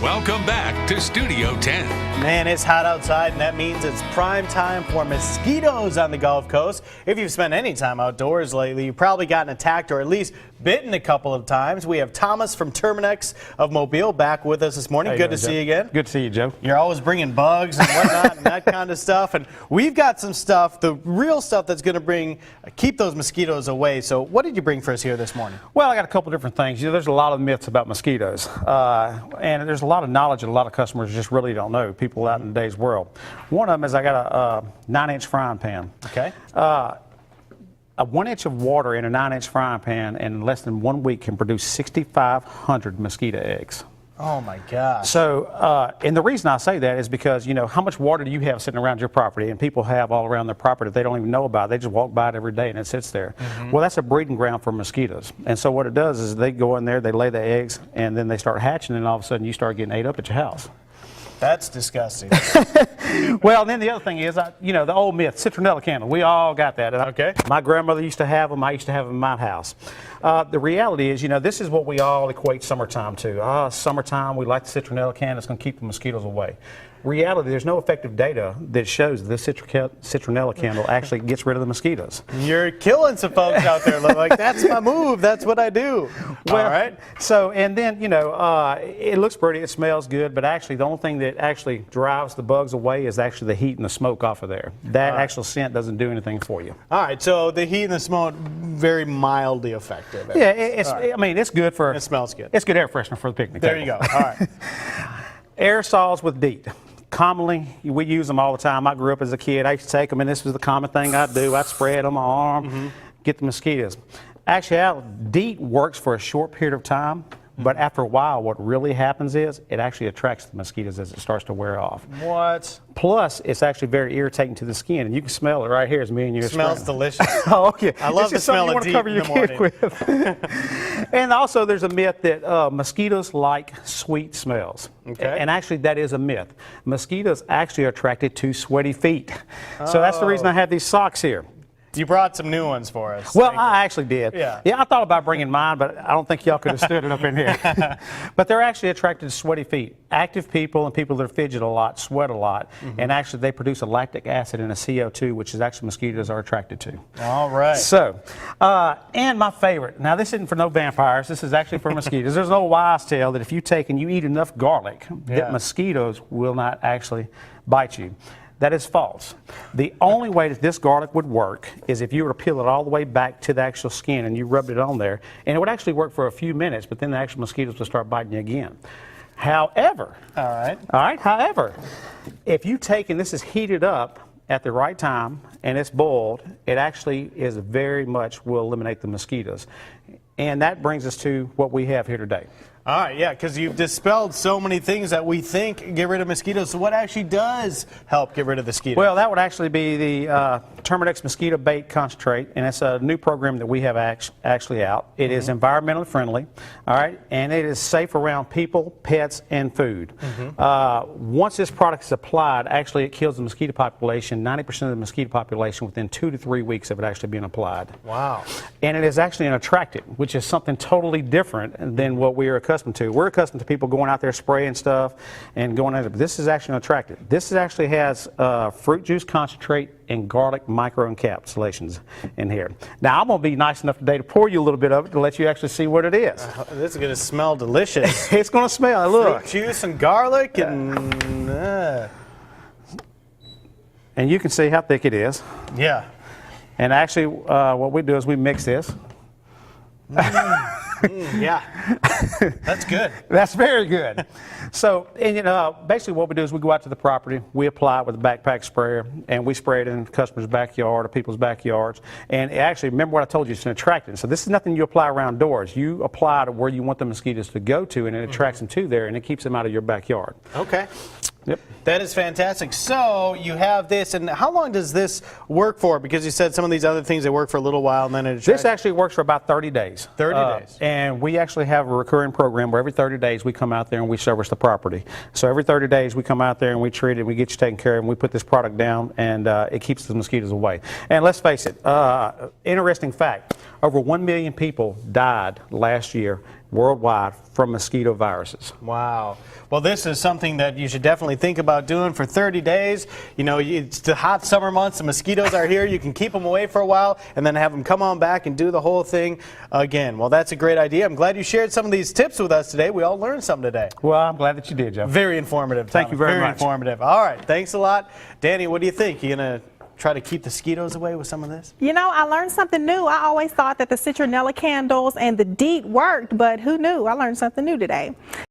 Welcome back to Studio 10. Man, it's hot outside, and that means it's prime time for mosquitoes on the Gulf Coast. If you've spent any time outdoors lately, you've probably gotten attacked or at least bitten a couple of times. We have Thomas from Terminix of Mobile back with us this morning. Good to see you again. Good to see you, Joe. You're always bringing bugs and whatnot and that kind of stuff. And we've got some stuff, the real stuff that's going to keep those mosquitoes away. So what did you bring for us here this morning? Well, I got a couple different things. There's a lot of myths about mosquitoes. And there's a lot of knowledge that a lot of customers just really don't know, people out in today's world. One of them is I got a 9-inch frying pan. Okay. A 1 inch of water in a 9-inch frying pan in less than 1 week can produce 6,500 mosquito eggs. Oh my gosh. So, and the reason I say that is because, you know, how much water do you have sitting around your property? And people have all around their property that they don't even know about. They just walk by it every day and it sits there. Well, that's a breeding ground for mosquitoes. And so what it does is they go in there, they lay the eggs, and then they start hatching, and all of a sudden you start getting ate up at your house. That's disgusting. Well, then the other thing is, you know, the old myth, citronella candle. We all got that. Okay. My grandmother used to have them. I used to have them in my house. The reality is, you know, this is what we all equate summertime to. Summertime, we like the citronella candle. It's going to keep the mosquitoes away. Reality, there's no effective data that shows this citronella candle actually gets rid of the mosquitoes. You're killing some folks out there. Like, that's my move. That's what I do. Well, all right. So, and then, you know, it looks pretty. It smells good. But actually, the only thing that actually drives the bugs away is actually the heat and the smoke off of there. That actual scent doesn't do anything for you. All right. So the heat and the smoke, very mildly effective. Yeah, it's. Right. I mean, it's good for. It smells good. It's good air freshener for the picnic There table. you go. All right. Aerosols with DEET. Commonly, we use them all the time. I grew up as a kid. I used to take them, and this was the common thing I'd do. I'd spray it on my arm, get the mosquitoes. Actually, DEET works for a short period of time, but after a while, what really happens is it actually attracts the mosquitoes as it starts to wear off. What? Plus, it's actually very irritating to the skin, and you can smell it right here as me and you. It smells delicious. Oh, okay. I love the smell of DEET in the morning. With. And also, there's a myth that mosquitoes like sweet smells. Okay. And actually, that is a myth. Mosquitoes actually are attracted to sweaty feet. So that's the reason I have these socks here. You brought some new ones for us. Well, I actually did. Yeah. Yeah, I thought about bringing mine, but I don't think y'all could have stood it up in here. But they're actually attracted to sweaty feet. Active people and people that fidget a lot sweat a lot, and actually they produce a lactic acid and a CO2, which is actually mosquitoes are attracted to. All right. So, and my favorite. Now, this isn't for no vampires. This is actually for mosquitoes. There's an old wives' tale that if you take and you eat enough garlic, that mosquitoes will not actually bite you. That is false. The only way that this garlic would work is if you were to peel it all the way back to the actual skin and you rubbed it on there, and it would actually work for a few minutes, but then the actual mosquitoes would start biting you again. However, however, if you take and this is heated up at the right time and it's boiled, it actually is very much will eliminate the mosquitoes. And that brings us to what we have here today. All right, yeah, because you've dispelled so many things that we think get rid of mosquitoes. So what actually does help get rid of the mosquitoes? Well, that would actually be the Terminix Mosquito Bait Concentrate, and it's a new program that we have actually out. It is environmentally friendly, all right, and it is safe around people, pets, and food. Once this product is applied, actually it kills the mosquito population, 90% of the mosquito population within 2 to 3 weeks of it actually being applied. Wow. And it is actually an attractant, which is something totally different than what we are accustomed to. We're accustomed to people going out there spraying stuff and going at it, but this is actually an attractant. This actually has fruit juice concentrate and garlic microencapsulations in here. Now, I'm going to be nice enough today to pour you a little bit of it to let you actually see what it is. This is going to smell delicious. It's going to smell, look. Fruit juice and garlic and... And you can see how thick it is. Yeah. And actually, what we do is we mix this. Yeah, that's good. That's very good. So, and you know, basically what we do is we go out to the property, we apply it with a backpack sprayer, and we spray it in the customer's backyard or people's backyards. And actually, remember what I told you, it's an attractant. So this is nothing you apply around doors. You apply to where you want the mosquitoes to go to, and it attracts them to there, and it keeps them out of your backyard. Okay. Yep. That is fantastic. So you have this, and how long does this work for? Because you said some of these other things, they work for a little while, and then it attracts. This actually works for about 30 days. 30 days. And we actually have a recurring program where every 30 days we come out there and we service the property. So every 30 days we come out there and we treat it, and we get you taken care of, and we put this product down, and it keeps the mosquitoes away. And let's face it, interesting fact, Over 1 million people died last year worldwide from mosquito viruses. Wow. Well, this is something that you should definitely think about doing for 30 days. You know, it's the hot summer months. The mosquitoes are here. You can keep them away for a while and then have them come on back and do the whole thing again. Well, that's a great idea. I'm glad you shared some of these tips with us today. We all learned something today. Well, I'm glad that you did, Joe. Very informative. Thank you very much. Very informative. All right. Thanks a lot. Danny, what do you think? You going to try to keep the mosquitoes away with some of this? You know, I learned something new. I always thought that the citronella candles and the DEET worked, but who knew? I learned something new today.